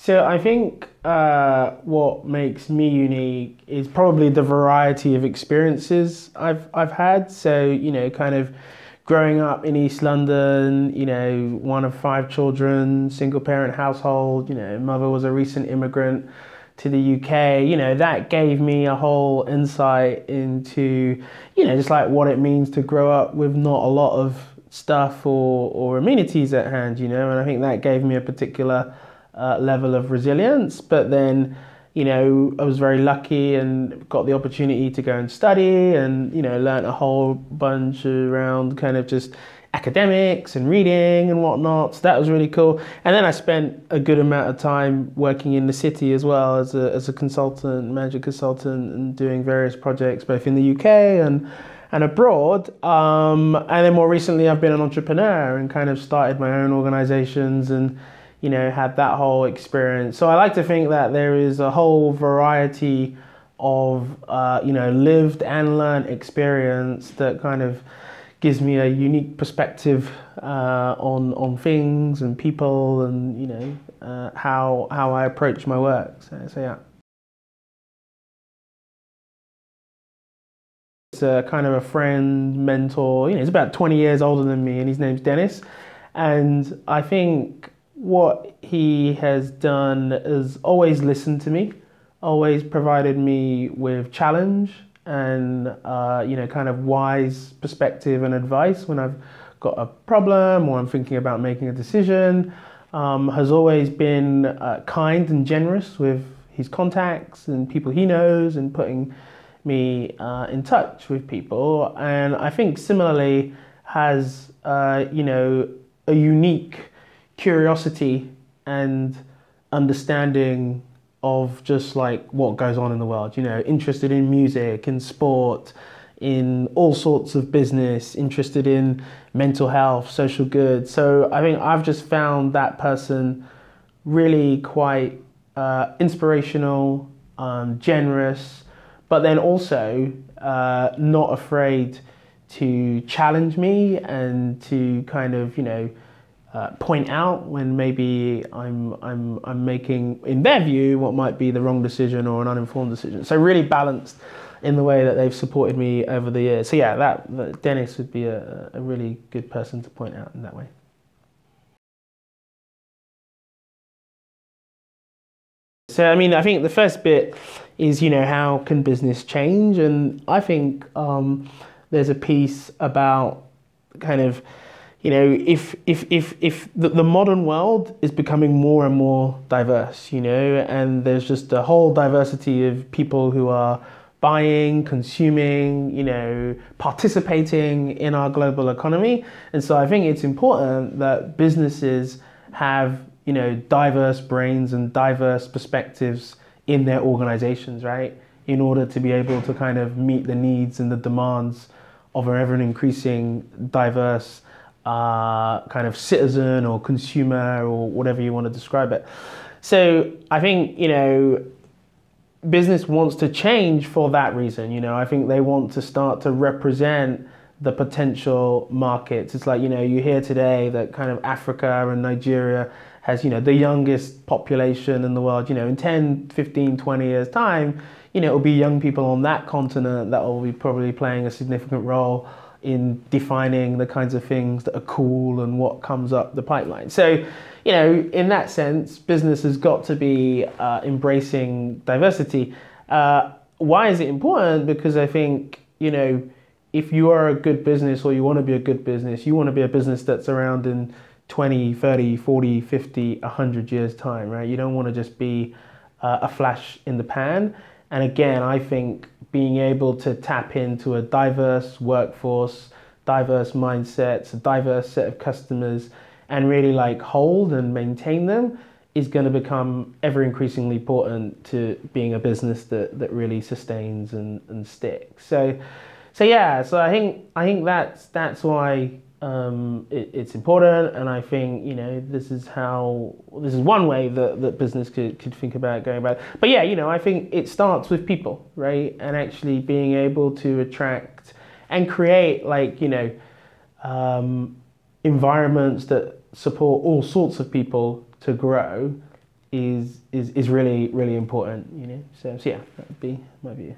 So I think what makes me unique is probably the variety of experiences I've had. So, kind of growing up in East London, one of five children, single parent household, mother was a recent immigrant to the UK, that gave me a whole insight into, just like what it means to grow up with not a lot of stuff or amenities at hand, and I think that gave me a particular level of resilience. But then, I was very lucky and got the opportunity to go and study and, learnt a whole bunch around kind of just academics and reading and whatnot. So that was really cool. And then I spent a good amount of time working in the city as well as a consultant, management consultant, and doing various projects both in the UK and abroad. And then more recently, I've been an entrepreneur and kind of started my own organizations and, had that whole experience. So I like to think that there is a whole variety of, lived and learned experience that kind of gives me a unique perspective on things and people and, how I approach my work. So yeah. It's a kind of a friend, mentor. He's about 20 years older than me, and his name's Dennis. And I think what he has done is always listened to me, always provided me with challenge and kind of wise perspective and advice when I've got a problem or I'm thinking about making a decision. Has always been kind and generous with his contacts and people he knows and putting me in touch with people. And I think similarly has a unique curiosity and understanding of just like what goes on in the world, interested in music, in sport, in all sorts of business, interested in mental health, social good. So I think I've just found that person really quite inspirational, generous, but then also not afraid to challenge me and to kind of, point out when maybe I'm making, in their view, what might be the wrong decision or an uninformed decision. So really balanced in the way that they've supported me over the years. So yeah, that Dennis would be a really good person to point out in that way. So I think the first bit is, how can business change? And I think there's a piece about kind of, if the modern world is becoming more and more diverse, and there's just a whole diversity of people who are buying, consuming, participating in our global economy. And so I think it's important that businesses have, diverse brains and diverse perspectives in their organizations, right? In order to be able to kind of meet the needs and the demands of an ever increasing diverse kind of citizen or consumer or whatever you want to describe it. So I think, business wants to change for that reason. I think they want to start to represent the potential markets. It's like, you hear today that kind of Africa and Nigeria has, the youngest population in the world. In 10, 15, 20 years time, it'll be young people on that continent that will be probably playing a significant role in defining the kinds of things that are cool and what comes up the pipeline. So, in that sense, business has got to be embracing diversity. Why is it important? Because I think, if you are a good business or you want to be a good business, you want to be a business that's around in 20, 30, 40, 50, 100 years time, right? You don't want to just be a flash in the pan. And again, I think being able to tap into a diverse workforce, diverse mindsets, a diverse set of customers, and really like hold and maintain them is going to become ever increasingly important to being a business that really sustains and sticks. So I think that's why it's important, and I think this is one way that business could think about going about it. But yeah, I think it starts with people, right? And actually being able to attract and create environments that support all sorts of people to grow is really, really important, you know. So yeah, that would be my view.